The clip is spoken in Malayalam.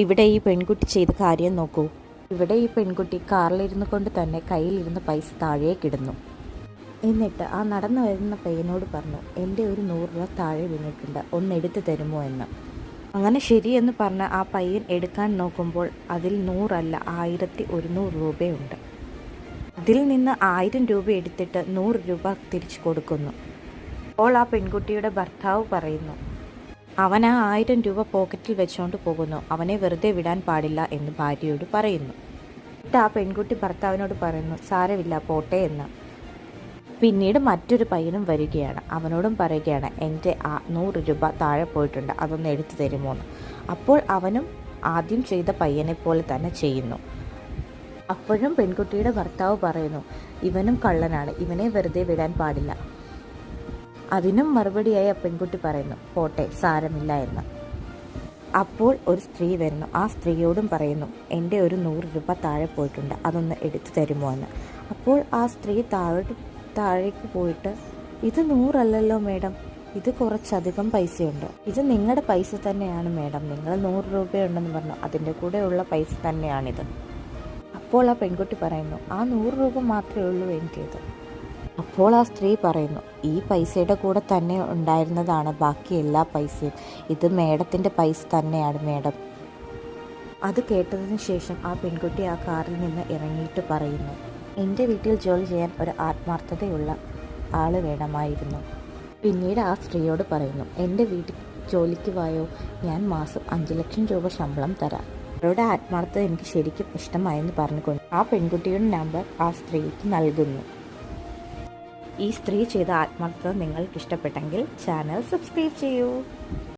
ഇവിടെ ഈ പെൺകുട്ടി ചെയ്ത കാര്യം നോക്കൂ. ഇവിടെ ഈ പെൺകുട്ടി കാറിലിരുന്നു കൊണ്ട് തന്നെ കയ്യിലിരുന്ന് പൈസ താഴേക്കിടുന്നു. എന്നിട്ട് ആ നടന്നു വരുന്ന പയ്യനോട് പറഞ്ഞു, എൻ്റെ ഒരു 100 രൂപ താഴെ വീണിട്ടുണ്ട്, ഒന്ന് എടുത്തു തരുമോ എന്ന്. അങ്ങനെ ശരിയെന്ന് പറഞ്ഞ് ആ പയ്യൻ എടുക്കാൻ നോക്കുമ്പോൾ അതിൽ 100 അല്ല 1100 രൂപയുണ്ട്. അതിൽ നിന്ന് 1000 രൂപ എടുത്തിട്ട് 100 രൂപ തിരിച്ചു കൊടുക്കുന്നു. അപ്പോൾ ആ പെൺകുട്ടിയുടെ ഭർത്താവ് പറയുന്നു, അവൻ ആ 1000 രൂപ പോക്കറ്റിൽ വെച്ചുകൊണ്ട് പോകുന്നു, അവനെ വെറുതെ വിടാൻ പാടില്ല എന്ന് ഭാര്യയോട് പറയുന്നു. എന്നിട്ട് ആ പെൺകുട്ടി ഭർത്താവിനോട് പറയുന്നു, സാരമില്ല പോട്ടെ എന്ന്. പിന്നീട് മറ്റൊരു പയ്യനും വരികയാണ്. അവനോടും പറയുകയാണ്, എൻ്റെ 100 രൂപ താഴെ പോയിട്ടുണ്ട്, അതൊന്ന് എടുത്തു തരുമോ എന്ന്. അപ്പോൾ അവനും ആദ്യം ചെയ്ത പയ്യനെ പോലെ തന്നെ ചെയ്യുന്നു. അപ്പോഴും പെൺകുട്ടിയുടെ ഭർത്താവ് പറയുന്നു, ഇവനും കള്ളനാണ്, ഇവനെ വെറുതെ വിടാൻ പാടില്ല. അതിനും മറുപടിയായി ആ പെൺകുട്ടി പറയുന്നു, പോട്ടെ സാരമില്ല എന്ന്. അപ്പോൾ ഒരു സ്ത്രീ വരുന്നു. ആ സ്ത്രീയോടും പറയുന്നു, എൻ്റെ ഒരു 100 രൂപ താഴെ പോയിട്ടുണ്ട്, അതൊന്ന് എടുത്തു തരുമോ എന്ന്. അപ്പോൾ ആ സ്ത്രീ താഴേക്ക് പോയിട്ട്, ഇത് 100 അല്ലല്ലോ മേഡം, ഇത് കുറച്ചധികം പൈസയുണ്ട്, ഇത് നിങ്ങളുടെ പൈസ തന്നെയാണ് മേഡം, നിങ്ങൾ 100 രൂപയുണ്ടെന്ന് പറഞ്ഞു, അതിൻ്റെ കൂടെയുള്ള പൈസ തന്നെയാണിത്. അപ്പോൾ ആ പെൺകുട്ടി പറയുന്നു, ആ 100 രൂപ മാത്രമേ ഉള്ളൂ എൻ്റേത്. അപ്പോൾ ആ സ്ത്രീ പറയുന്നു, ഈ പൈസയുടെ കൂടെ തന്നെ ഉണ്ടായിരുന്നതാണ് ബാക്കി എല്ലാ പൈസയും, ഇത് മേഡത്തിൻ്റെ പൈസ തന്നെയാണ് മേഡം. അത് കേട്ടതിന് ശേഷം ആ പെൺകുട്ടി ആ കാറിൽ നിന്ന് ഇറങ്ങിയിട്ട് പറയുന്നു, എൻ്റെ വീട്ടിൽ ജോലി ചെയ്യാൻ ഒരു ആത്മാർത്ഥതയുള്ള ആൾ വേണമായിരുന്നു. പിന്നീട് ആ സ്ത്രീയോട് പറയുന്നു, എൻ്റെ വീട്ടിൽ ജോലിക്ക് വായോ, ഞാൻ മാസം 5 ലക്ഷം രൂപ ശമ്പളം തരാം. അവരുടെ ആത്മാർത്ഥത എനിക്ക് ശരിക്കും ഇഷ്ടമായെന്ന് പറഞ്ഞുകൊണ്ട് ആ പെൺകുട്ടിയുടെ നമ്പർ ആ സ്ത്രീക്ക് നൽകുന്നു. ഈ സ്ത്രീ ചെയ്ത ആത്മാർത്ഥത നിങ്ങൾക്ക് ഇഷ്ടപ്പെട്ടെങ്കിൽ ചാനൽ സബ്സ്ക്രൈബ് ചെയ്യൂ.